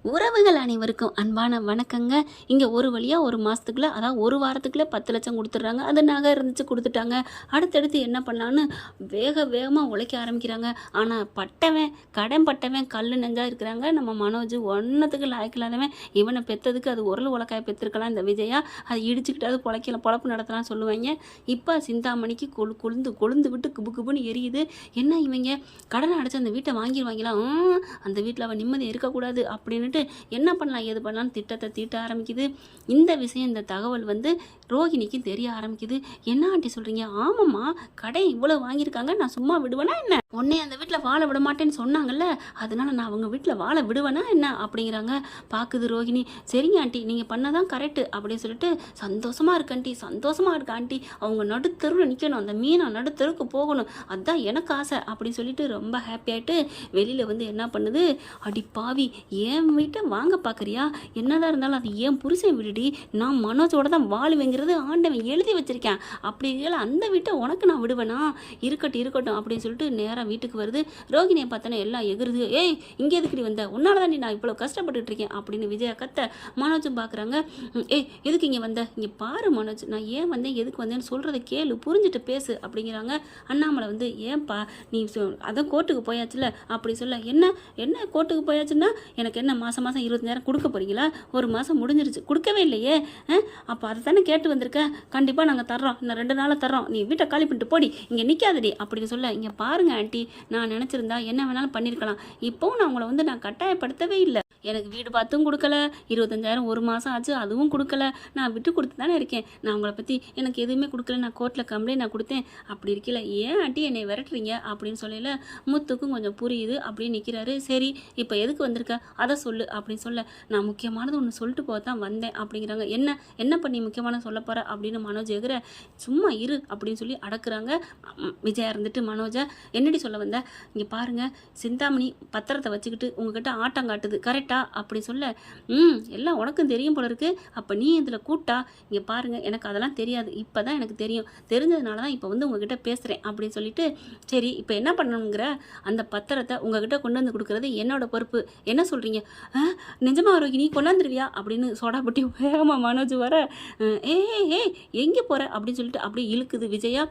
உறவுகள் அனைவருக்கும் அன்பான வணக்கங்க. இங்கே ஒரு வழியாக ஒரு மாதத்துக்குள்ளே, அதாவது ஒரு வாரத்துக்குள்ளே 10 லட்சம் கொடுத்துட்றாங்க. அது நகை இருந்துச்சு கொடுத்துட்டாங்க. அடுத்தடுத்து என்ன பண்ணலான்னு வேகமாக உழைக்க ஆரம்பிக்கிறாங்க. ஆனால் கடன் பட்டவன் கல் நெஞ்சா இருக்கிறாங்க. நம்ம மனோஜ் ஒன்றத்துக்கு லாய்க்கில்லாதவன். இவனை பெற்றதுக்கு அது உரல் உலக்காய பெற்றிருக்கலாம் இந்த விஜயா. அதை இடிச்சுக்கிட்டாவது பொழப்பு நடத்தலாம் சொல்லுவாங்க. இப்போ சிந்தாமணிக்கு கொழுந்து விட்டு குபுன்னு எரியுது. என்ன இவங்க கடனை அடைச்சி அந்த வீட்டை வாங்கிடுவாங்களா? அந்த வீட்டில் அவன் நிம்மதி இருக்கக்கூடாது அப்படின்னு என்ன பண்ணலாம் ஏது பண்ணலாம்னு திட்டத்தை தீட்ட ஆரம்பிக்குது. இந்த விஷயம், இந்த தகவல் ரோகிணிக்கு தெரிய ஆரம்பிக்குது. என்ன ஆண்டி சொல்றீங்க? ஆமாம்மா, கடை இவ்வளவு வாங்கியிருக்காங்க, நான் சும்மா விடுவேனா என்ன? உன்னை அந்த வீட்டில் வாழ விட மாட்டேன்னு சொன்னாங்கல்ல, அதனால நான் அவங்க வீட்டில் வாழ விடுவேனா என்ன அப்படிங்கிறாங்க. பார்க்குது ரோகிணி. சரிங்க ஆண்டி, நீங்கள் பண்ணதான் கரெக்டு அப்படின்னு சொல்லிட்டு சந்தோஷமா இருக்கு ஆண்டி, சந்தோஷமா இருக்கு ஆண்டி. அவங்க நடுத்தருவில் நிற்கணும், அந்த மீனா நடுத்தருக்கு போகணும், அதுதான் எனக்கு ஆசை அப்படின்னு சொல்லிட்டு ரொம்ப ஹாப்பி ஆகிட்டு வெளியில் என்ன பண்ணுது, அடி பாவி ஏன் வீட்டை வாங்க பார்க்குறியா? என்னதான் இருந்தாலும் அது ஏன் புருஷன் விடுடி, நான் மனோஜோட தான் வாழுவேங்கிறது ஆண்டவன் எழுதி வச்சிருக்கேன். அப்படி இல்லை அந்த வீட்டை உனக்கு நான் விடுவேனா? இருக்கட்டும் அப்படின்னு சொல்லிட்டு நேராக வீட்டுக்கு வருது. ரோகிணியை பார்த்தோன்னே எல்லாம் எகுறுது. ஏய், இங்கே எதுக்குடி வந்த? உன்னால தான் நான் இவ்வளோ கஷ்டப்பட்டுட்டு இருக்கேன் அப்படின்னு விஜயா கத்த. மனோஜும் பார்க்குறாங்க. ஏய், எதுக்கு இங்கே வந்த? இங்கே பாரு மனோஜ், நான் ஏன் வந்தேன் எதுக்கு வந்தேன்னு சொல்கிறத கேளு, புரிஞ்சுட்டு பேசு அப்படிங்கிறாங்க. அண்ணாமலை ஏன்பா நீ அதான் கோர்ட்டுக்கு போயாச்சுல அப்படி சொல்ல. என்ன கோர்ட்டுக்கு போயாச்சுன்னா எனக்கு என்ன மாதம் 20,000 கொடுக்க போறீங்களா? ஒரு மாதம் முடிஞ்சிருச்சு, கொடுக்கவே இல்லையே. அப்போ அதை தானே கேட்டு வந்திருக்க. கண்டிப்பாக நாங்கள் தர்றோம், இன்னும் 2 நாளில் தர்றோம், நீ வீட்டை காலி பண்ணிட்டு போடி, இங்கே நிற்காதடி அப்படின்னு சொல்ல. இங்கே பாருங்க ஆண்டி, நான் நினச்சிருந்தா என்ன வேணாலும் பண்ணியிருக்கலாம். இப்போவும் நான் உங்களை நான் கட்டாயப்படுத்தவே இல்லை. எனக்கு வீடு பார்த்தும் கொடுக்கல, 25,000 ஒரு மாதம் ஆச்சு, அதுவும் கொடுக்கல. நான் விட்டு கொடுத்து தானே இருக்கேன். நான் உங்களை பற்றி எனக்கு எதுவுமே கொடுக்கல, நான் கோர்ட்டில் கம்ப்ளைண்ட் நான் கொடுத்தேன். அப்படி இருக்கல ஏன் ஆண்டி என்னை விரட்டுறீங்க அப்படின்னு சொல்லல. முத்துக்கும் கொஞ்சம் புரியுது அப்படின்னு நிற்கிறாரு. சரி, இப்போ எதுக்கு வந்திருக்க அதை சொல்லு அப்படின்னு சொல்ல. நான் முக்கியமானது ஒன்று சொல்லிட்டு போக தான் வந்தேன் அப்படிங்கிறாங்க. என்ன பண்ணி முக்கியமானது சொல்ல போகிற அப்படின்னு மனோஜ் எகிற. சும்மா இரு அப்படின்னு சொல்லி அடக்குறாங்க. விஜயா இருந்துட்டு மனோஜை, என்னடி சொல்ல வந்த? இங்கே பாருங்க, சிந்தாமணி பத்திரத்தை வச்சுக்கிட்டு உங்ககிட்ட ஆட்டம் காட்டுது கரெக்டா அப்படி சொல்ல. எல்லாம் உனக்கும் தெரியும் போல இருக்கு, அப்போ நீ இதில் கூட்டா? இங்கே பாருங்க, எனக்கு அதெல்லாம் தெரியாது, இப்போ தான் எனக்கு தெரியும், தெரிஞ்சதுனால தான் இப்போ உங்ககிட்ட பேசுகிறேன் அப்படின்னு சொல்லிட்டு. சரி, இப்போ என்ன பண்ணணுங்கிற? அந்த பத்திரத்தை உங்ககிட்ட கொண்டு வந்து கொடுக்குறது என்னோட பொறுப்பு. என்ன சொல்கிறீங்க? நிஜமா ரோகிணி கொண்டாந்துருவியா அப்படின்னு சோடா பட்டி வேகமா மனோஜ் வர. ஏ எங்கே போகிற அப்படின்னு சொல்லிட்டு அப்படியே இழுக்குது விஜயா.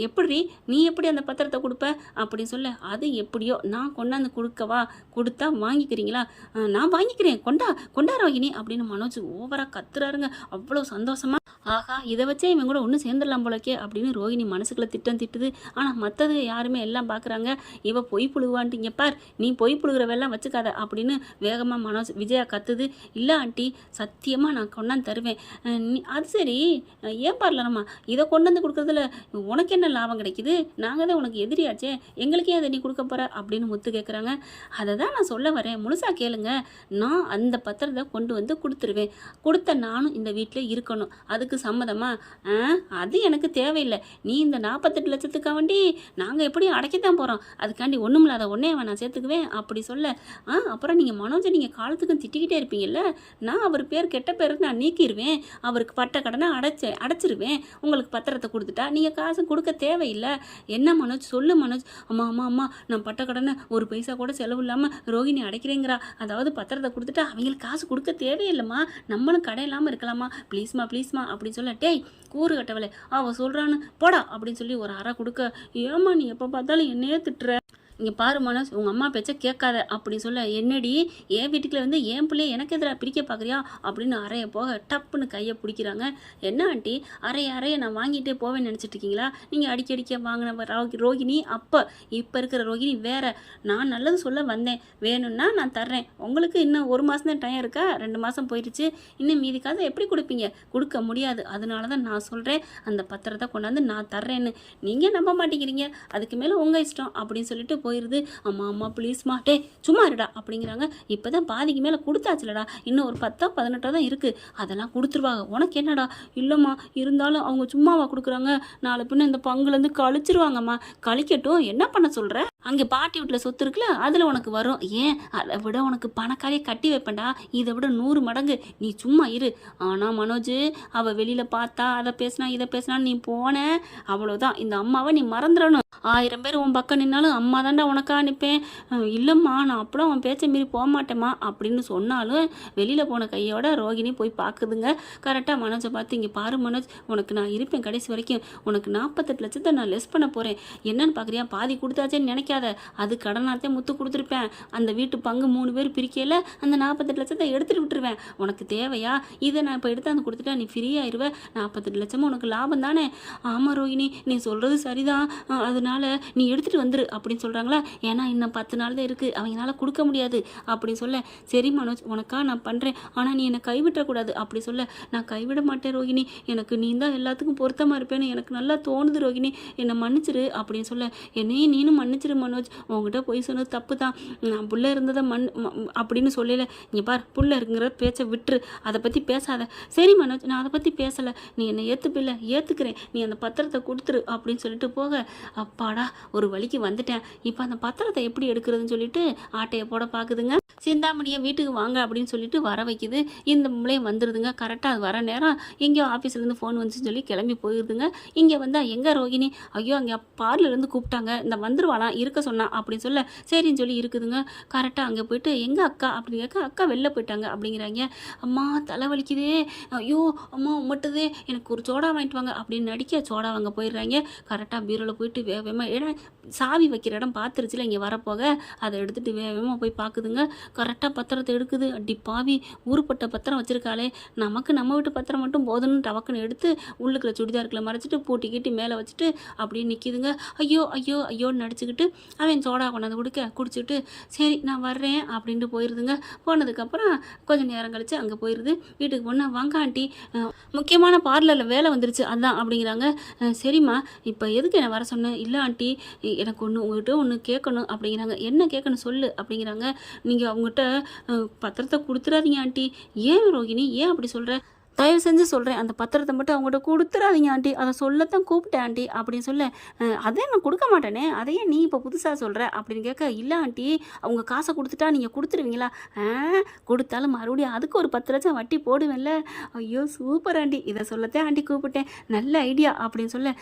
எப்படி நீ எப்படி அந்த பத்திரத்தை கொடுப்ப அப்படின்னு சொல்ல. அது எப்படியோ நான் கொண்டாந்து கொடுக்கவா? கொடுத்தா வாங்கிக்கிறீங்களா? நான் வாங்கிக்கிறேன், கொண்டா ரோகிணி அப்படின்னு மனோஜ் ஓவரா கத்துறாருங்க. அவ்வளோ சந்தோஷமா, ஆஹா இதை வச்சே இவங்க கூட ஒன்றும் சேர்ந்துடலாம் போலக்கே அப்படின்னு ரோகிணி மனசுக்குள்ள திட்டுது. ஆனால் மற்றது யாருமே எல்லாம் பார்க்குறாங்க. இவ பொய் புழுவான்ட்டு, இங்கே பார், நீ பொய் புழுகிறவெல்லாம் வச்சுக்காத அப்படின்னு வேகமாக மனோஜ் விஜயா கத்துது. இல்லை ஆண்டி, சத்தியமாக நான் கொண்டாந்து தருவேன். அது சரி, ஏன் பாரலம்மா இதை கொண்டு வந்து கொடுக்குறதுல உனக்கு என்ன லாபம் கிடைக்குது? நாங்கள் தான் உனக்கு எதிரியாச்சே, எங்களுக்கே அதை நீ கொடுக்க போகிற அப்படின்னு முத்து கேட்குறாங்க. அதை தான் நான் சொல்ல வரேன், முழுசாக கேளுங்க. நான் அந்த பத்திரத்தை கொண்டு வந்து கொடுத்துருவேன். கொடுத்த நானும் இந்த வீட்டில் இருக்கணும், அதுக்கு சம்மதமா? அது எனக்கு தேவையில்லை. நீ இந்த 48 லட்சத்துக்காக வேண்டி நாங்கள் எப்படியும் அடைக்கத்தான் போகிறோம், அதுக்காண்டி ஒன்றும் இல்லாத ஒன்றே நான் சேர்த்துக்குவேன் அப்படி சொல்ல. அப்புறம் நீங்கள் மனோஜை நீங்கள் காலத்துக்கும் திட்டிக்கிட்டே இருப்பீங்கல்ல, நான் அவர் பேர் கெட்ட பேர் நான் நீக்கிடுவேன், அவருக்கு பட்ட கடனை அடைச்சிருவேன். உங்களுக்கு பத்திரத்தை கொடுத்துட்டா நீங்கள் காசு கொடுக்க தேவையில்லை. என்ன மனோஜ் சொல்லு மனோஜ். அம்மா நான் பட்ட கடனை ஒரு பைசா கூட செலவு இல்லாமல் ரோகிணி அடைக்கிறேங்கிறா. அதாவது பத்திரத்தை கொடுத்துட்டா அவங்களுக்கு காசு கொடுக்க தேவையில்லைம்மா, நம்மளும் கடை இல்லாமல் இருக்கலாமா, ப்ளீஸ்மா அப்படின்னு சொல்ல. டேய் கூறு கட்டவளே, அவள் சொல்கிறான்னு போடா அப்படின்னு சொல்லி ஒரு அறை கொடுக்க. ஏம்மா நீ எப்போ பார்த்தாலும் என்னையே திட்டுற? இங்கே பாரு மனோஜ், உங்கள் அம்மா பேச்சை கேட்காத அப்படின்னு சொல்ல. என்னடி என் வீட்டுக்குள்ள என் பிள்ளைய எனக்கு எதிராக பிரிக்க பார்க்குறியா அப்படின்னு அறைய போக டப்புன்னு கையை பிடிக்கிறாங்க. என்ன ஆண்டி, அறைய நான் வாங்கிட்டே போவேன்னு நினச்சிட்டு இருக்கீங்களா? நீங்கள் அடிக்க வாங்கின ரோகிணி இப்போ இருக்கிற ரோகிணி வேற. நான் நல்லது சொல்ல வந்தேன், வேணும்னா நான் தர்றேன். உங்களுக்கு இன்னும் 1 மாதம் தான் டைம் இருக்கா? 2 மாதம் போயிடுச்சு, இன்னும் மீதி காசை எப்படி கொடுப்பீங்க? கொடுக்க முடியாது. அதனால தான் நான் சொல்கிறேன், அந்த பத்திரத்தை கொண்டாந்து நான் தர்றேன்னு. நீங்கள் நம்ப மாட்டேங்கிறீங்க, அதுக்கு மேலே உங்கள் இஷ்டம் அப்படின்னு சொல்லிட்டு போயிடுது. அம்மா ப்ளீஸ்மா, டே சும்மா இருடா அப்படிங்கிறாங்க. இப்போதான் பாதிக்கு மேலே கொடுத்தாச்சுலடா, இன்னும் ஒரு 10 18 தான் இருக்குது, அதெல்லாம் கொடுத்துருவாங்க, உனக்கு என்னடா? இல்லைம்மா, இருந்தாலும் அவங்க சும்மாவா கொடுக்குறாங்க, நாளை பின்ன இந்த பங்குலேருந்து கழிச்சிருவாங்கம்மா. கழிக்கட்டும், என்ன பண்ண சொல்கிற? அங்கே பாட்டி வீட்டில் சொத்து இருக்குல்ல அதில் உனக்கு வரும். ஏன் அதை விட உனக்கு பணக்காரியை கட்டி வைப்பேன்டா, இதை விட 100 மடங்கு. நீ சும்மா இரு. ஆனால் மனோஜ், அவள் வெளியில் பார்த்தா அதை பேசினா இதை பேசினான்னு நீ போன, அவ்வளோதான். இந்த அம்மாவை நீ மறந்துடணும். 1000 பேர் உன் பக்கம் நின்னாலும் அம்மா தாண்டா உனக்கா நிற்பேன். இல்லைம்மா நான் அப்படிலாம் அவன் பேச்சை மீறி போக மாட்டேம்மா அப்படின்னு சொன்னாலும் வெளியில் போன கையோட ரோகிணி போய் பார்க்குதுங்க. கரெக்டாக மனோஜை பார்த்து, இங்கே பாரு மனோஜ், உனக்கு நான் இருப்பேன் கடைசி வரைக்கும். உனக்கு 48 லட்சத்தை நான் லெஸ் பண்ண போகிறேன். என்னன்னு பார்க்குறியா, பாதி கொடுத்தாச்சேன்னு நினைக்காத. அது கடனாத்தே முத்து கொடுத்துருப்பேன். அந்த வீட்டு பங்கு 3 பேர் பிரிக்கையில் அந்த 48 லட்சத்தை எடுத்துகிட்டு விட்டுருவேன். உனக்கு தேவையா? இதை நான் இப்போ எடுத்து அந்த கொடுத்துட்டா நீ ஃப்ரீ ஆயிடுவேன். 48 லட்சமும் உனக்கு லாபம் தானே? ஆமாம் ரோகிணி, நீ சொல்கிறது சரிதான், அதனால நீ எடுத்துகிட்டு வந்துரு அப்படின்னு சொல்கிறாங்களா. ஏன்னா இன்னும் 10 நாள் தான் இருக்குது, அவங்களால கொடுக்க முடியாது அப்படின்னு சொல்ல, சரி மனோஜ் உனக்கா நான் பண்ணுறேன், ஆனால் நீ என்னை கைவிட்டக்கூடாது அப்படி சொல்ல, நான் கைவிட மாட்டேன் ரோகிணி, எனக்கு நீ தான் எல்லாத்துக்கும் பொருத்தமாக இருப்பேன்னு எனக்கு நல்லா தோணுது ரோகிணி, என்னை மன்னிச்சிரு அப்படின்னு சொல்ல, என்னையும் நீனும் மன்னிச்சிரு மனோஜ், உங்ககிட்ட போய் சொன்னது தப்பு தான், நான் புள்ள இருந்ததை அப்படின்னு சொல்லல. இங்கே பார், புள்ள இருக்குங்கிற பேச்சை விட்டுரு, அதை பற்றி பேசாத. சரி மனோஜ், நான் அதை பற்றி பேசலை, நீ என்னை ஏற்றுப்பில்ல, ஏற்றுக்கிறேன், நீ அந்த பத்திரத்தை கொடுத்துரு அப்படின்னு சொல்லிட்டு போக, அப்பாடா ஒரு வழிக்கு வந்துட்டேன், இப்போ அந்த பத்திரத்தை எப்படி எடுக்கிறதுன்னு சொல்லிட்டு ஆட்டையை போட பார்க்குதுங்க. சிந்தாமணியை வீட்டுக்கு வாங்க அப்படின்னு சொல்லிட்டு வர வைக்குது. இந்த முளையும் வந்துடுதுங்க. கரெக்டாக அது வர நேரம் எங்கேயோ ஆஃபீஸ்லேருந்து ஃபோன் வந்துச்சுன்னு சொல்லி கிளம்பி போயிடுதுங்க. இங்கே வந்தால் எங்கே ரோகிணி, ஐயோ அங்கே பார்லர்லேருந்து கூப்பிட்டாங்க, இந்த வந்துருவாளாம் இருக்க சொன்னா அப்படின்னு சொல்ல, சரின்னு சொல்லி இருக்குதுங்க. கரெக்டாக அங்கே போயிட்டு எங்கள் அக்கா அப்படின்னு கேட்க, அக்கா வெளில போயிட்டாங்க அப்படிங்கிறாங்க. அம்மா தலைவலிக்குதே, ஐயோ அம்மா உமட்டுதே, எனக்கு ஒரு சோடா வாங்கிட்டு வாங்க அப்படின்னு நடிக்க சோடா வாங்க போயிடுறாங்க. கரெக்டாக பீரோவில் போயிட்டு வேகமாக, ஏன்னா சாவி வைக்கிற இடம் பார்த்துருச்சுல இங்கே வரப்போக, அதை எடுத்துகிட்டு வேகமாக போய் பார்க்குதுங்க. கரெக்டாக பத்திரத்தை எடுக்குது. அடி பாவி, ஊருப்பட்ட பத்திரம் வச்சுருக்காளே, நமக்கு நம்ம வீட்டு பத்திரம் மட்டும் போதுன்னு டவக்குன்னு எடுத்து உள்ளுக்குள்ள சுடிதாருக்குள்ள மறைச்சிட்டு பூட்டி கீட்டி மேலே வச்சுட்டு அப்படியே நிற்கிதுங்க. ஐயோ ஐயோ ஐயோன்னு நடிச்சுக்கிட்டு அவன் சோடா கொண்டாந்து குடிச்சிட்டு சரி நான் வர்றேன் அப்படின்ட்டு போயிடுதுங்க. போனதுக்கப்புறம் கொஞ்சம் நேரம் கழித்து அங்கே போயிடுது. வீட்டுக்கு போனால், வாங்க ஆண்டி, முக்கியமான பார்லரில் வேலை வந்துருச்சு அதான் அப்படிங்கிறாங்க. சரிம்மா இப்போ எதுக்கு என்ன வர சொன்னேன்? இல்லை ஆண்டி, எனக்கு உங்கள்கிட்ட ஒன்று கேட்கணும் அப்படிங்கிறாங்க. என்ன கேட்கணும் சொல்லு அப்படிங்கிறாங்க. நீங்கள் அவங்ககிட்ட பத்திரத்தை கொடுத்துடாதீங்க ஆண்டி. ஏன் ரோகிணி, ஏன் அப்படி சொல்கிற? தயவு செஞ்சு சொல்கிறேன், அந்த பத்திரத்தை மட்டும் அவங்கள்ட்ட கொடுத்துடாதீங்க ஆண்டி, அதை சொல்லத்தான் கூப்பிட்டேன் ஆண்டி அப்படின்னு சொல்ல, அதே நான் கொடுக்க மாட்டேனே, அதையே நீ இப்போ புதுசாக சொல்கிற அப்படின்னு கேட்க, இல்லை ஆண்டி அவங்க காசை கொடுத்துட்டா நீங்கள் கொடுத்துருவீங்களா? கொடுத்தாலும் மறுபடியும் அதுக்கு ஒரு 10 லட்சம் வட்டி போடுவேன்ல. ஐயோ சூப்பர் ஆண்டி, இதை சொல்லத்தான் ஆண்டி கூப்பிட்டேன், நல்ல ஐடியா அப்படின்னு சொல்ல,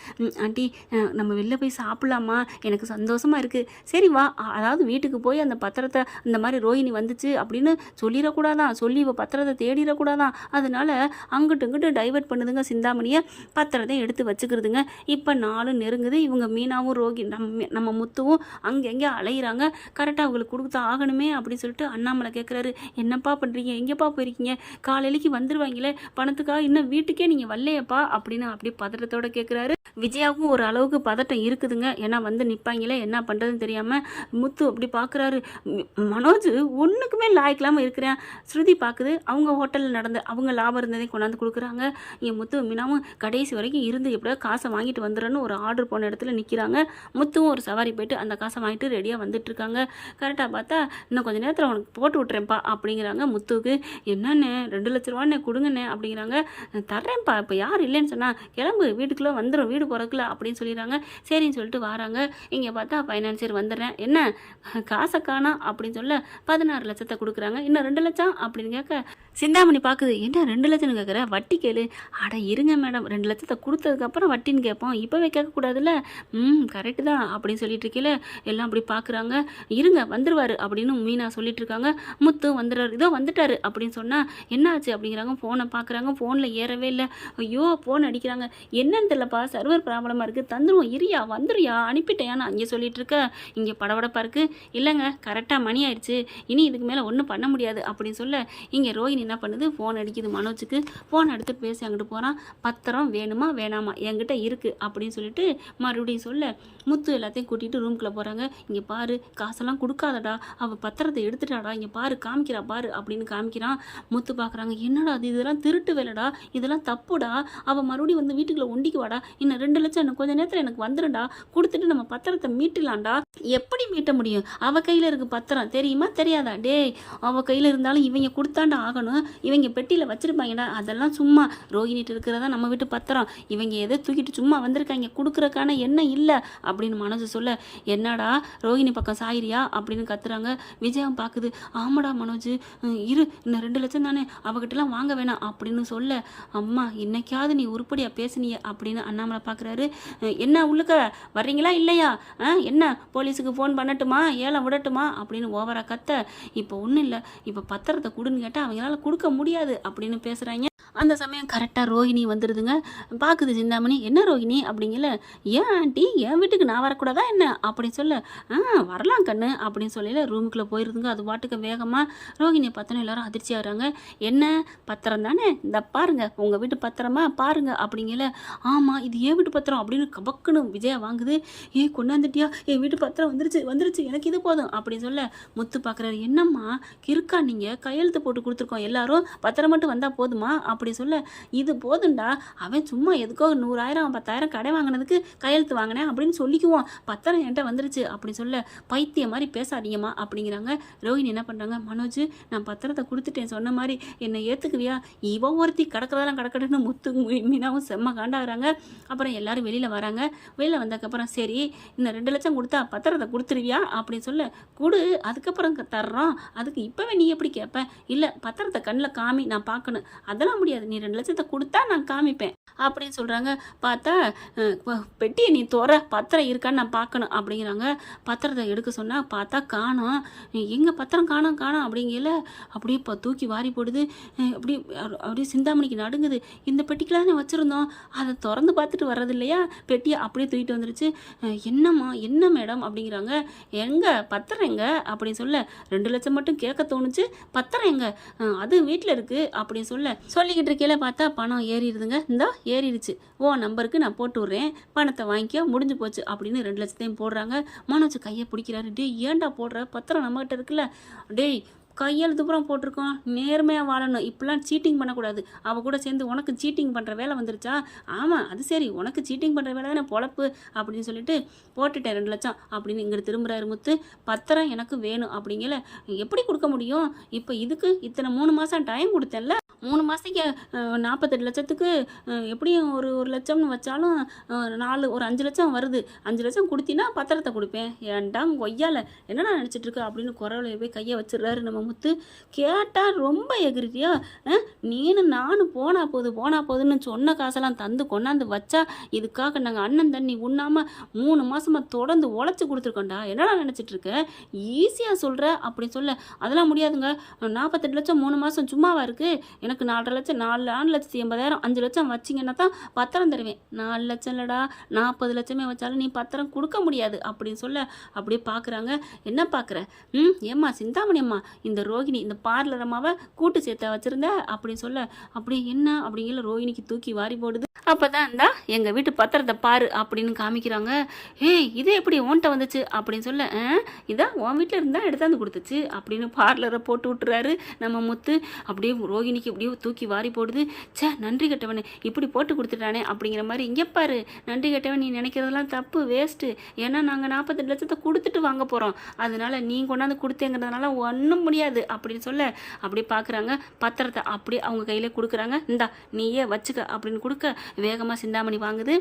ஆண்டி நம்ம வெளில போய் சாப்பிட்லாமா, எனக்கு சந்தோஷமாக இருக்குது. சரி வா, அதாவது வீட்டுக்கு போய் அந்த பத்திரத்தை இந்த மாதிரி ரோஹிணி வந்துச்சு அப்படின்னு சொல்லிடக்கூடாதான், சொல்லி இவ பத்திரத்தை தேடிடக்கூடாதான், அதனால அங்கிட்டு இங்கிட்டு டைவர்ட் பண்ணுதுங்க. சிந்தாமணியை பத்திரத்தை எடுத்து வச்சுக்கிறதுங்க. இப்போ 4 நெருங்குது. இவங்க மீனாவும் ரோகி நம்ம முத்துவும் அங்கெங்கே அலையிறாங்க. கரெக்டாக அவங்களுக்கு கொடுத்தா ஆகணுமே அப்படின்னு சொல்லிட்டு அண்ணாமலை கேட்குறாரு, என்னப்பா பண்ணுறீங்க, எங்கேப்பா போயிருக்கீங்க, காலையிலைக்கு வந்துடுவாங்களே, பணத்துக்காக இன்னும் வீட்டுக்கே நீங்கள் வரலையப்பா அப்படின்னு அப்படி பதட்டத்தோடு கேட்குறாரு. விஜயாவுக்கும் ஒரு அளவுக்கு பதட்டம் இருக்குதுங்க. ஏன்னா வந்து நிற்பாங்களே, என்ன பண்ணுறதுன்னு தெரியாமல் முத்து அப்படி பார்க்குறாரு. மனோஜ் ஒன்றுக்குமே லாய்க்கலாமல் இருக்கிறேன். ஸ்ருதி பார்க்குது, அவங்க ஹோட்டலில் நடந்த அவங்க லாபம் இருந்ததே கொண்டாந்து கொடுக்குறாங்க. இங்கே முத்து மீனாவும் கடைசி வரைக்கும் இருந்து எப்படியோ காசை வாங்கிட்டு வந்துடுறேன்னு ஒரு ஆர்டர் போன இடத்துல நிற்கிறாங்க. முத்துவும் ஒரு சவாரி போயிட்டு அந்த காசை வாங்கிட்டு ரெடியாக வந்துட்டுருக்காங்க. கரெக்டாக பார்த்தா, இன்னும் கொஞ்சம் நேரத்தில் உனக்கு போட்டு விட்றேன்ப்பா அப்படிங்கிறாங்க. முத்துவுக்கு என்னண்ணே 2 லட்ச ரூபாண்ணே கொடுங்கண்ணே அப்படிங்கிறாங்க. தர்றேன்ப்பா, இப்போ யார் இல்லைன்னு சொன்னால் கிளம்பு, வீட்டுக்குள்ளே வந்துடும், வீடு போகிறதுக்குள்ள அப்படின்னு சொல்லிடுறாங்க. சரின்னு சொல்லிட்டு வராங்க. இங்கே பார்த்தா ஃபைனான்சியர் வந்துடுறேன், என்ன காசை காணா அப்படின்னு சொல்ல 16 லட்சத்தை கொடுக்குறாங்க. இன்னும் 2 லட்சம் அப்படின்னு கேட்க, சிந்தாமணி பார்க்குது, என்ன 2 லட்சம்னு கேட்குற, வட்டி கேளு. அட இருங்க மேடம், 2 லட்சத்தை கொடுத்ததுக்கப்புறம் வட்டின்னு கேட்போம், இப்போவே கேட்கக்கூடாதுல்ல. கரெக்டு தான் அப்படின்னு சொல்லிட்டு இருக்கல. எல்லாம் அப்படி பார்க்குறாங்க. இருங்க வந்துடுவார் அப்படின்னு மீனா சொல்லிட்டு இருக்காங்க. முத்து வந்துடுறாரு, இதோ வந்துட்டாரு அப்படின்னு சொன்னால் என்ன ஆச்சு அப்படிங்கிறாங்க. ஃபோனை பார்க்குறாங்க, ஃபோனில் ஏறவே இல்லை. ஐயோ ஃபோன் அடிக்கிறாங்க, என்னன்னு தெரியலப்பா, சர்வர் ப்ராப்ளமாக இருக்குது, தந்துடுவோம், இரியா வந்துடுயா, அனுப்பிட்டேன் நான் அங்கே சொல்லிட்டு இருக்க. இங்கே படபடப்பாக இருக்குது. இல்லைங்க கரெக்டாக மணி ஆயிடுச்சு, இனி இதுக்கு மேலே ஒன்றும் பண்ண முடியாது அப்படின்னு சொல்ல, இங்கே ரோஹிணி என்ன பண்ணுது, ஃபோன் அடிக்குது மனோஜுக்கு. ஃபோன் எடுத்துகிட்டு பேசி அங்கிட்டு போகிறான். பத்திரம் வேணுமா வேணாமா, என்கிட்ட இருக்குது அப்படின்னு சொல்லிட்டு மறுபடியும் சொல்ல, முத்து எல்லாத்தையும் கூட்டிகிட்டு ரூம்குள்ளே போகிறாங்க. இங்கே பாரு, காசெல்லாம் கொடுக்காதடா, அவள் பத்திரத்தை எடுத்துட்டாடா, இங்கே பாரு காமிக்கிறா பாரு அப்படின்னு காமிக்கிறான். முத்து பார்க்குறாங்க, என்னடா அது, இதெல்லாம் திருட்டு வேலைடா, இதெல்லாம் தப்புடா, அவள் மறுபடியும் வந்து வீட்டுக்குள்ளே ஒண்டிக்கு வாடா, இன்னும் 2 லட்சம் இன்னும் கொஞ்சம் நேரத்தில் எனக்கு வந்துடும்டா, கொடுத்துட்டு நம்ம பத்திரத்தை மீட்டலாம்டா. எப்படி மீட்ட முடியும், அவள் கையில் இருக்கு பத்திரம், தெரியுமா தெரியாதா? டே அவள் கையில் இருந்தாலும் இவங்க கொடுத்தாண்டா ஆகணும், இவங்க பெட்டியில் வச்சுருப்பாங்கடா, அதெல்லாம் சும்மா ரோஹிணிட்டு இருக்கிறதா நம்ம வீட்டு பத்திரம், இவங்க எதை தூக்கிட்டு சும்மா வந்திருக்காங்க, கொடுக்குறக்கான எண்ணம் இல்லை அப்படின்னு மனோஜ் சொல்ல, என்னடா ரோஹிணி பக்கம் சாயிரியா அப்படின்னு கத்துறாங்க. விஜயம் பார்க்குது, ஆமாடா மனோஜ், இரு இன்னும் 2 லட்சம் தானே, அவகிட்டலாம் வாங்க வேணாம் அப்படின்னு சொல்ல, அம்மா இன்னைக்காவது நீ உருப்படியாக பேசுனிய அப்படின்னு அண்ணாமலை பார்க்குறாரு. என்ன உள்ளுக்க வர்றீங்களா இல்லையா, என்ன போலீஸுக்கு ஃபோன் பண்ணட்டுமா, ஏலம் விடட்டுமா அப்படின்னு ஓவரா கத்த, இப்போ ஒன்றும் இல்லை, இப்போ பத்திரத்தை கொடுன்னு கேட்டால் அவங்களால கொடுக்க முடியாது அப்படின்னு பேசுகிறாங்க. அந்த சமயம் கரெக்டாக ரோஹிணி வந்துடுதுங்க. பார்க்குது சிந்தாமணி, என்ன ரோஹிணி அப்படிங்கல, ஏன் ஆண்டி என் வீட்டுக்கு நான் வரக்கூடாதா என்ன அப்படின்னு சொல்ல, வரலாம் கண்ணு அப்படின்னு சொல்லல ரூமுக்குள்ளே போயிருதுங்க. அது பாட்டுக்கு வேகமாக ரோஹிணியை பார்த்தோன்னா எல்லாரும் அதிர்ச்சி ஆகிறாங்க. என்ன பத்திரம் தானே, இந்த பாருங்க உங்கள் வீட்டு பத்திரமா பாருங்க அப்படிங்கல, ஆமாம் இது என் வீட்டு பத்திரம் அப்படின்னு கபக்குன்னு விஜயா வாங்குது. கொண்டாந்துட்டியா, என் வீட்டு பத்திரம் வந்துருச்சு எனக்கு இது போதும் அப்படின்னு சொல்ல, முத்து பார்க்குறாரு, என்னம்மா கிறுக்கா நீங்கள் கையெழுத்து போட்டு கொடுத்துருக்கோம், எல்லாரும் பத்திரம் மட்டும் வந்தால் போதுமா அப்படி சொல்ல, இது போதுண்டா, அவன் சும்மா எதுக்கோ 100,000 10,000 கடை வாங்கினதுக்கு கையெழுத்து வாங்கினேன் அப்படின்னு சொல்லிக்குவோம், பத்திரம் என்கிட்ட வந்துருச்சு அப்படி சொல்ல, பைத்திய மாதிரி பேசாதீங்கம்மா அப்படிங்கிறாங்க. ரோஹிணி என்ன பண்ணுறாங்க, மனோஜ் நான் பத்திரத்தை கொடுத்துட்டேன் சொன்ன மாதிரி என்னை ஏற்றுக்குவியா, இவன் ஒருத்தி கிடக்கிறதெல்லாம் கிடக்கட்டுன்னு முத்து மீனாவும் செம்ம காண்டாகிறாங்க. அப்புறம் எல்லாரும் வெளியில் வராங்க. வெளியில் வந்ததுக்கப்புறம் சரி இன்னும் 2 லட்சம் கொடுத்தா பத்திரத்தை கொடுத்துருவியா அப்படின்னு சொல்ல, கொடு அதுக்கப்புறம் தர்றோம், அதுக்கு இப்போவே நீ எப்படி கேட்ப, இல்லை பத்திரத்தை கண்ணில் காமி நான் பார்க்கணும், அதெல்லாம் முடியாது, நீ 2 லட்சத்தை கொடுத்தா நான் காமிப்பேன் அப்படின்னு சொல்கிறாங்க. பார்த்தா பெட்டியை நீ தோற பத்திரம் இருக்கான்னு நான் பார்க்கணும் அப்படிங்கிறாங்க. பத்திரத்தை எடுக்க சொன்னால் பார்த்தா காணோம், எங்கே பத்திரம் காணோம் அப்படிங்கல, அப்படியே இப்போ தூக்கி வாரி போடுது. அப்படியே சிந்தாமணிக்கு நடுங்குது. இந்த பெட்டிக்கெலாம் வச்சுருந்தோம், அதை திறந்து பார்த்துட்டு வர்றது இல்லையா, பெட்டியை அப்படியே தூக்கிட்டு வந்துருச்சு. என்னம்மா என்ன மேடம் அப்படிங்கிறாங்க. எங்கே பத்திரம் எங்க அப்படின்னு சொல்ல, 2 லட்சம் மட்டும் கேட்க தோணுச்சு, பத்திரம் எங்க, அது வீட்டில் இருக்குது அப்படின்னு சொல்லிக்கிட்டு இருக்கையில பார்த்தா பணம் ஏறிடுதுங்க. இந்தா ஏறிடுச்சு, ஓ நம்பருக்கு நான் போட்டு விட்றேன், பணத்தை வாங்கிக்கோ முடிஞ்சு போச்சு அப்படின்னு 2 லட்சத்தையும் போடுறாங்க. மனோஜ் கையை பிடிக்கிறாரு. டேய் ஏன்டா போடுற, பத்திரம் நம்மகிட்ட இருக்குல்ல, டேய் கையெழுத்து பூரா போட்டிருக்கோம், நேர்மையாக வாழணும், இப்படிலாம் சீட்டிங் பண்ணக்கூடாது, அவள் கூட சேர்ந்து உனக்கு சீட்டிங் பண்ணுற வேலை வந்துருச்சா, ஆமாம் அது சரி உனக்கு சீட்டிங் பண்ணுற வேலை தானே பொழப்பு அப்படின்னு சொல்லிட்டு போட்டுட்டேன் 2 லட்சம் அப்படின்னு இங்கே திரும்புகிறாரு முத்து. பத்திரம் எனக்கு வேணும் அப்படிங்கல, எப்படி கொடுக்க முடியும், இப்போ இதுக்கு இத்தனை 3 மாதம் டைம் கொடுத்தேன்ல, 3 மாதத்துக்கு 48 லட்சத்துக்கு எப்படியும் ஒரு லட்சம்னு வச்சாலும் ஒரு 5 லட்சம் வருது, 5 லட்சம் கொடுத்தீங்கன்னா பத்திரத்தை கொடுப்பேன், ஏன்டா கொய்யால என்னடா நினச்சிட்டு இருக்கு அப்படின்னு குரலை போய் கையை வச்சிடுறாரு நம்ம முத்து. கேட்டால் ரொம்ப எகிரிட்டியா, நீனும் நானும் போனா போதுன்னு சொன்ன காசெல்லாம் தந்து கொண்டாந்து வச்சா இதுக்காக நாங்கள் அண்ணன் தண்ணி உண்ணாமல் 3 மாதமாக தொடர்ந்து உழைச்சி கொடுத்துருக்கோண்டா, என்னடா நினச்சிட்டு இருக்க, ஈஸியாக சொல்கிற அப்படின்னு சொல்ல, அதெல்லாம் முடியாதுங்க, 48 லட்சம் 3 மாதம் சும்மாவா இருக்குது, எனக்கு 4 லட்சம் 4,80,000 5 லட்சம் வச்சிங்கன்னா தான் பத்திரம் தருவேன், 4 லட்சம் இல்லடா 40 லட்சமே வச்சாலும் நீ பத்திரம் கொடுக்க முடியாது அப்படின்னு சொல்ல, அப்படியே பார்க்குறாங்க. என்ன பார்க்குற, ஏம்மா சிந்தாமணி அம்மா, இந்த ரோஹிணி இந்த பார்லர் அம்மாவை கூட்டு சேர்த்த வச்சுருந்த அப்படின்னு சொல்ல, அப்படியே என்ன அப்படிங்கிற ரோஹிணிக்கு தூக்கி வாரி போடுது. அப்போ தான் இந்தா எங்கள் வீட்டு பத்திரத்தை பாரு அப்படின்னு காமிக்கிறாங்க. இது எப்படி ஓன்ட்ட வந்துச்சு அப்படின்னு சொல்ல, இதான் உன் வீட்டில் இருந்தால் எடுத்தாந்து கொடுத்துச்சு அப்படின்னு பார்லரை போட்டு விட்டுறாரு நம்ம முத்து. அப்படியே ரோஹிணிக்கு அப்படியே தூக்கி வாரி போடுது. நன்றி கட்டவனே இப்படி போட்டு கொடுத்துட்டானே அப்படிங்கிற மாதிரி. இங்கே பாரு நன்றி கட்டவன், நீ நினைக்கிறதெல்லாம் தப்பு, வேஸ்ட்டு, ஏன்னா நாங்கள் 48 லட்சத்தை கொடுத்துட்டு வாங்க போகிறோம், அதனால நீ கொண்டாந்து கொடுத்தேங்கிறதுனால ஒன்றும் முடியாது அப்படின்னு சொல்ல, அப்படியே பார்க்குறாங்க. பத்திரத்தை அப்படியே அவங்க கையில் கொடுக்குறாங்க. இந்தா நீயே வச்சுக்க அப்படின்னு கொடுக்க, வேகமாக சிந்தாமணி வாங்குது.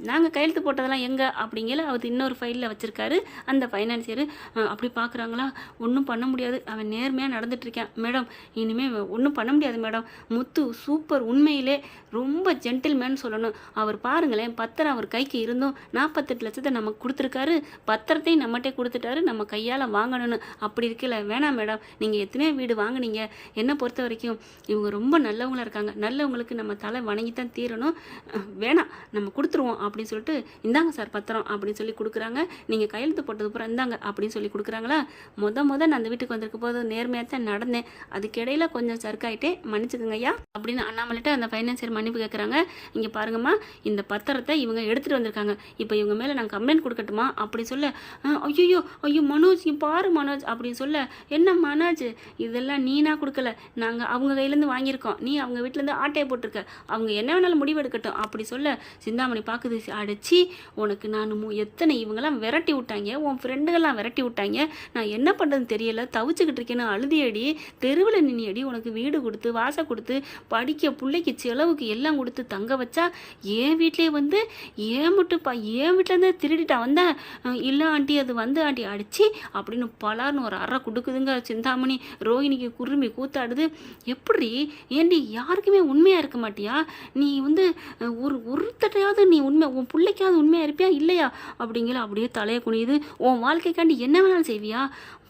நாங்கள் கையெழுத்து போட்டதெல்லாம் எங்கே அப்படிங்கல, அவர் இன்னொரு ஃபைலில் வச்சுருக்காரு அந்த ஃபைனான்சியர். அப்படி பார்க்குறாங்களா, ஒன்றும் பண்ண முடியாது, அவன் நேர்மையாக நடந்துட்டுருக்கேன் மேடம், இனிமேல் ஒன்றும் பண்ண முடியாது மேடம், முத்து சூப்பர், உண்மையிலே ரொம்ப ஜென்டில்மேன் சொல்லணும், அவர் பாருங்களேன் பத்திரம் அவர் கைக்கு இருந்தும் 48 லட்சத்தை நமக்கு கொடுத்துருக்காரு, பத்திரத்தையும் நம்மகிட்டே கொடுத்துட்டாரு, நம்ம கையால் வாங்கணும்னு. அப்படி இருக்கல வேணாம் மேடம், நீங்கள் எத்தனையோ வீடு வாங்கினீங்க, என்னை பொறுத்த வரைக்கும் இவங்க ரொம்ப நல்லவங்களாக இருக்காங்க, நல்லவங்களுக்கு நம்ம தலை வணங்கி தான் தீரணும், வேணாம் நம்ம கொடுத்துருவோம் அப்படின்னு சொல்லிட்டு, இந்தாங்க சார் பத்திரம் அப்படின்னு சொல்லி கொடுக்குறாங்க. நீங்கள் கையெழுத்து போட்டது பூரா இந்தாங்க அப்படின்னு சொல்லி கொடுக்குறாங்களா. நான் அந்த வீட்டுக்கு வந்திருக்க போது நேர்மையாக தான் நடந்தேன், அதுக்கிடையில் கொஞ்சம் சர்க்காயிட்டே, மன்னிச்சுக்கோங்க ஐயா அப்படின்னு அண்ணாமலைட்டு அந்த ஃபைனான்சியர் மன்னிப்பு கேட்குறாங்க. இங்கே பாருங்கம்மா, இந்த பத்திரத்தை இவங்க எடுத்துகிட்டு வந்திருக்காங்க, இப்போ இவங்க மேலே நாங்கள் கம்ப்ளைண்ட் கொடுக்கட்டுமா அப்படின்னு சொல்ல, ஐயோ மனோஜ் இங்கே பாரு மனோஜ் அப்படின்னு சொல்ல, என்ன மனோஜ் இதெல்லாம் நீனா கொடுக்கல, நாங்கள் அவங்க கையிலேருந்து வாங்கியிருக்கோம், நீ அவங்க வீட்டிலேருந்து ஆட்டையை போட்டிருக்க, அவங்க என்ன வேணாலும் முடிவு எடுக்கட்டும் அப்படி சொல்ல, சிந்தாமணி பார்க்குது. அடிச்சு உனக்கு நான் எத்தனை இவங்கெல்லாம் விரட்டி விட்டாங்க, உன் ஃப்ரெண்டுகள்லாம் விரட்டி விட்டாங்க, நான் என்ன பண்ணுறதுன்னு தெரியல, தவிச்சுக்கிட்டு இருக்கேன்னு அழுதியடி, தெருவில் நின்னியடி, உனக்கு வீடு கொடுத்து காசை கொடுத்து படிக்க பிள்ளைக்கு செலவுக்கு எல்லாம் கொடுத்து தங்க வச்சா என் வீட்டிலே வந்து ஏன் மட்டும்ப்பா என் வீட்டிலேருந்து திருடிட்டா வந்தேன். இல்லை ஆண்டி அது வந்து ஆண்டி அடிச்சு அப்படின்னு பலார்னு ஒரு அறை கொடுக்குதுங்க. சிந்தாமணி ரோஹிணிக்கு குருமி கூத்தாடுது. எப்படி ஏண்டி யாருக்குமே உண்மையாக இருக்க மாட்டியா? நீ வந்து ஒருத்தட்டையாவது நீ உண்மை உன் பிள்ளைக்காவது உண்மையாக இருப்பியா இல்லையா அப்படிங்கிற அப்படியே தலையை குனியுது. உன் வாழ்க்கைக்காண்டி என்ன வேணாலும் செய்வியா?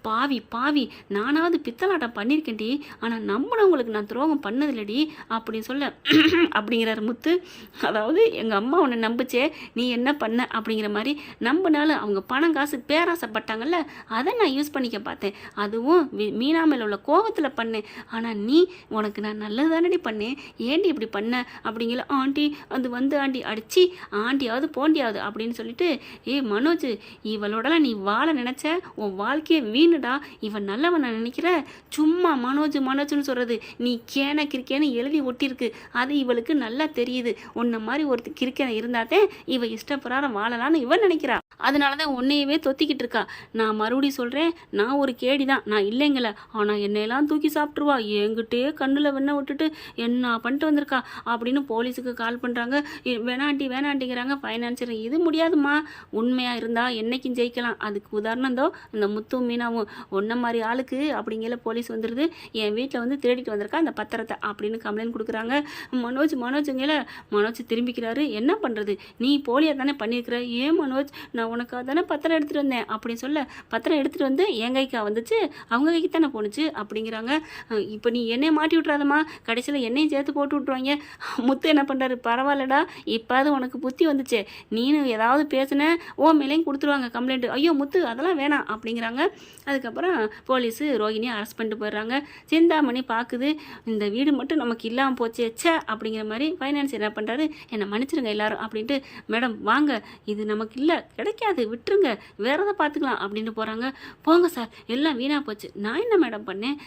பாவி பாவி, நானாவது பித்தலாட்டம் பண்ணியிருக்கேன்டி, ஆனால் நம்பினவங்களுக்கு நான் துரோகம் பண்ணதில்லடி அப்படின்னு சொல்ல அப்படிங்கிறார் முத்து. அதாவது எங்கள் அம்மா உன்னை நம்பிச்சே, நீ என்ன பண்ண அப்படிங்கிற மாதிரி நம்பினாலும் அவங்க பணம் காசு பேராசைப்பட்டாங்கல்ல, அதை நான் யூஸ் பண்ணிக்க பார்த்தேன். அதுவும் மீனா மேல உள்ள கோபத்தில் பண்ணேன். ஆனால் நீ உனக்கு நான் நல்லது தானடி பண்ணேன், ஏண்டி இப்படி பண்ண அப்படிங்கிற. ஆண்டி அது வந்து ஆண்டி அடிச்சு ஆண்டியாவது போண்டியாவது அப்படின்னு சொல்லிட்டு, மனோஜ் இவளோடலாம் நீ வாழ நினச்ச, உன் வாழ்க்கையை வீணுடா, இவன் நல்லவன் நான் நினைக்கிற. சும்மா மனோஜ்னு சொல்கிறது நீ கேன கிரிக்கேன்னு எழுதி ஒட்டியிருக்கு. அது இவளுக்கு நல்லா தெரியுது. உன்ன மாதிரி ஒருத்தர் கிரிக்கனை இருந்தாதே இவ இஷ்டப்பிராரம் வாழலான்னு இவன் நினைக்கிறா. அதனால தான் உன்னையவே தொத்திக்கிட்டு இருக்கா. நான் மறுபடியும் சொல்கிறேன், நான் ஒரு கேடி தான், நான் இல்லைங்கள. ஆனால் என்னையெல்லாம் தூக்கி சாப்பிட்ருவா. என்கிட்டே கண்ணில் வெண்ணெய் விட்டுட்டு என்ன பண்ணிட்டு வந்திருக்கா அப்படின்னு போலீஸுக்கு கால் பண்ணுறாங்க. வேணாண்டிங்கிறாங்க ஃபைனான்சியர். இது முடியாதுமா, உண்மையாக இருந்தால் என்னைக்கும் ஜெயிக்கலாம். அதுக்கு உதாரணம் தான் இந்த முத்து மீனாவும். ஒன்றை மாதிரி ஆளுக்கு அப்படிங்கிற போலீஸ் வந்துடுது. என் வீட்டில் வந்து தேடிட்டு வந்திருக்கா அந்த பத்திரத்தை அப்படின்னு கம்ப்ளைண்ட் கொடுக்குறாங்க. மனோஜுங்கிற மனோஜ் திரும்பிக்கிறாரு. என்ன பண்ணுறது, நீ போலியாக தானே பண்ணியிருக்கிற. ஏன் மனோஜ், நான் உனக்காக தானே பத்திரம் எடுத்துகிட்டு வந்தேன் அப்படின்னு சொல்ல, பத்திரம் எடுத்துகிட்டு வந்து என் கைக்கா வந்துச்சு, அவங்க கைக்கு தானே போணுச்சு அப்படிங்கிறாங்க. இப்போ நீ என்னை மாட்டி விட்றாதம்மா, கடைசியில் என்னையும் சேர்த்து போட்டு விட்ருவாங்க. முத்து என்ன பண்ணுறாரு, பரவாயில்லடா இப்போது உனக்கு புத்தி வந்துச்சே, நீனு ஏதாவது பேசுன ஓ மேலேயும் கொடுத்துருவாங்க கம்ப்ளைண்ட். ஐயோ முத்து அதெல்லாம் வேணாம் அப்படிங்கிறாங்க. அதுக்கப்புறம் போலீஸு ரோஹிணியை அரெஸ்ட் பண்ணிட்டு போயிடுறாங்க. சிந்தாமணி பார்க்குது, இந்த வீடு மட்டும் நமக்கு இல்லாமல் போச்சு ச்சே அப்படிங்கிற மாதிரி. ஃபைனான்ஸ் என்ன பண்ணுறாரு, என்னை மன்னிச்சிருங்க எல்லாரும் அப்படின்ட்டு, மேடம் வாங்க இது நமக்கு இல்லை கிடைக்காது விட்டுருங்க வேற எதை பார்த்துக்கலாம் அப்படின்ட்டு போகிறாங்க. போங்க சார் எல்லாம் வீணாக போச்சு. நான் என்ன மேடம் பண்ணேன்,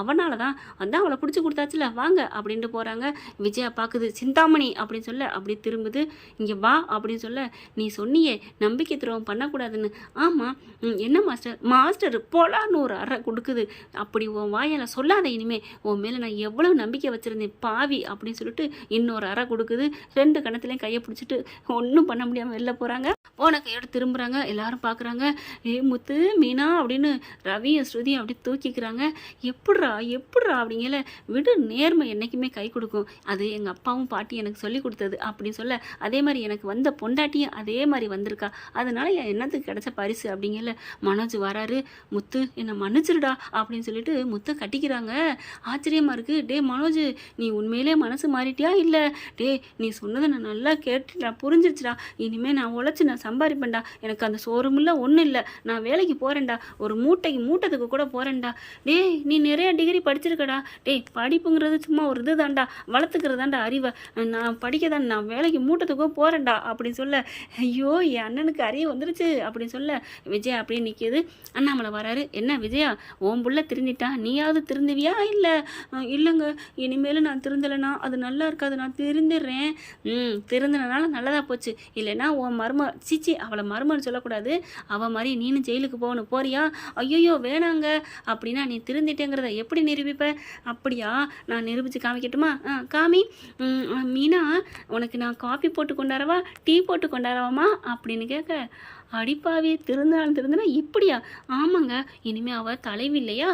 அவனால தான் அவளை பிடிச்சி கொடுத்தாச்சுல வாங்க அப்படின்ட்டு போகிறாங்க. விஜயா பார்க்குது, சிந்தாமணி அப்படின்னு சொல்ல அப்படி திரும்புது. இங்கே வா அப்படின்னு சொல்ல, நீ சொன்னியே நம்பிக்கை துரோகம் பண்ணக்கூடாதுன்னு. ஆமாம் என்ன மாஸ்டர் போலான்னு ஒரு அறை கொடுக்குது. அப்படி உன் வாயால் சொல்லாத, இனிமே உன் மேலே நான் எவ்வளோ நம்பிக்கை வச்சுருந்தேன் பாவி அப்படின்னு சொல்லிட்டு இன்னொரு அறை கொடுக்குது. 2 கணத்துலேயும் கையை பிடிச்சிட்டு ஒன்றும் பண்ண முடியாமல் வெளில போகிறாங்க. போன கையோடு திரும்புகிறாங்க. எல்லாரும் பார்க்குறாங்க. முத்து மீனா அப்படின்னு ரவியும் ஸ்ருதியும் அப்படி தூக்கிக்கிறாங்க. எப்பட்றா அப்படிங்கல. விடு, நேர்மை என்றைக்குமே கை கொடுக்கும். அது எங்கள் அப்பாவும் பாட்டி எனக்கு சொல்லி கொடுத்தது அப்படின்னு சொல்ல, அதே மாதிரி எனக்கு வந்த பொண்டாட்டியும் அதே மாதிரி வந்திருக்கா, அதனால என் என்னத்துக்கு கிடைச்ச பரிசு அப்படிங்கல. மனோஜ் வராரு. முத்து என்னை மன்னிச்சிருடா அப்படின்னு சொல்லிட்டு முத்தை கட்டிக்கிறாங்க. ஆச்சரியமாக இருக்குது. டே மனோஜ், நீ உண்மையிலே மனசு மாறிட்டியா இல்லை? டே நீ சொன்னதை நான் நல்லா கேட்டுடா, புரிஞ்சிருச்சுடா. இனிமேல் நான் உழைச்சி நான் சம்பாதிப்பேன்டா. எனக்கு அந்த சோறுமில்ல ஒன்றும் இல்லை, நான் வேலைக்கு போகிறேன்டா, ஒரு மூட்டத்துக்கு கூட போகிறேன்டா. டே நீ நிறைய டிகிரி படிச்சிருக்கடா. டே படிப்புங்கிறது சும்மா ஒரு இது தான்டா, வளர்த்துக்கிறதாண்டா அறிவை. நான் படிக்கதான், நான் வேலைக்கு மூட்டத்துக்கும் போகிறேன்டா அப்படின்னு சொல்ல, ஐயோ என் அண்ணனுக்கு அறிவு வந்துருச்சு அப்படின்னு சொல்ல, விஜயா அப்படியே நிற்கிது. அண்ணாமலை வராரு. என்ன விஜயா, உன் புள்ள திருந்திட்டான், நீயாவது திருந்துவியா? இல்லைங்க இனிமேல் நான் திருந்தலைனா அது நல்லா இருக்காது, நான் திருந்திடுறேன். திருந்தினால நல்லதாக போச்சு. இல்லைன்னா உன் சீச்சி அவளை மருமன்னு சொல்லக்கூடாது, அவள் மாதிரி நீனும் ஜெயிலுக்கு போகணும். போறியா? ஐயோ வேணாங்க. அப்படின்னா நீ திருந்திட்டேங்கிறத எப்படி நிரூபிப்ப? அப்படியா, நான் நிரூபித்து காமிக்கட்டுமா? காமி. மீனா உனக்கு நான் காஃபி போட்டு கொண்டாரவா, டீ போட்டு கொண்டாரவாமா அப்படின்னு கேட்க, அடிப்பாவே திருந்தினா இப்படியா? ஆமாங்க, இனிமேல் அவள் தலைவி இல்லையா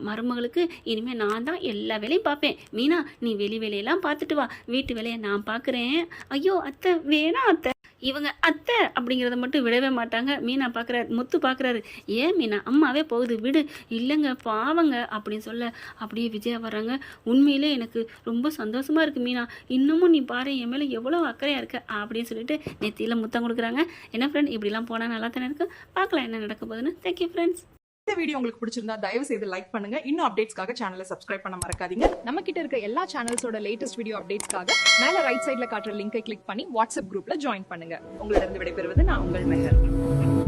மருமகளுக்கு, இனிமேல் நான் தான் எல்லா வேலையும் பார்ப்பேன். மீனா நீ வெளி வேலையெல்லாம் பார்த்துட்டு வா, வீட்டு வேலையை நான் பார்க்குறேன். ஐயோ அத்தை வேணாம் அத்தை. இவங்க அத்தை அப்படிங்கிறத மட்டும் விடவே மாட்டாங்க. மீனா பார்க்குறாரு, முத்து பார்க்குறாரு. ஏன் மீனா அம்மாவே போகுது விடு. இல்லைங்க பாவங்க அப்படின்னு சொல்ல, அப்படியே விஜயா வர்றாங்க. உண்மையிலே எனக்கு ரொம்ப சந்தோஷமாக இருக்குது மீனா, இன்னமும் நீ பாரு என் மேலே எவ்வளோ அக்கறையாக இருக்க அப்படின்னு சொல்லிட்டு நெத்தியில் முத்தம் கொடுக்குறாங்க. என்ன ஃப்ரெண்ட், இப்படிலாம் போனால் நல்லா தானே இருக்கு. பார்க்கலாம் என்ன நடக்க போகுதுன்னு. Thank you friends. இந்த வீடியோ உங்களுக்கு பிடிச்சிருந்தா தயவு செய்து லைக் பண்ணுங்க. இன்னும் அப்டேட்ஸ்க்காக சேனலை சப்ஸ்கிரைப் பண்ண மறக்காதீங்க. நம்ம கிட்ட இருக்க எல்லா சேனல்ஸோட லேட்டஸ்ட் வீடியோ அப்டேட்ஸ்க்காக மேல ரைட் சைடுல காட்டுற லிங்கை கிளிக் பண்ணி வாட்ஸ்அப் குரூப்ல ஜாயின் பண்ணுங்க. உங்களிடம் விடைபெறுவது நான் உங்கள் மெஹர்.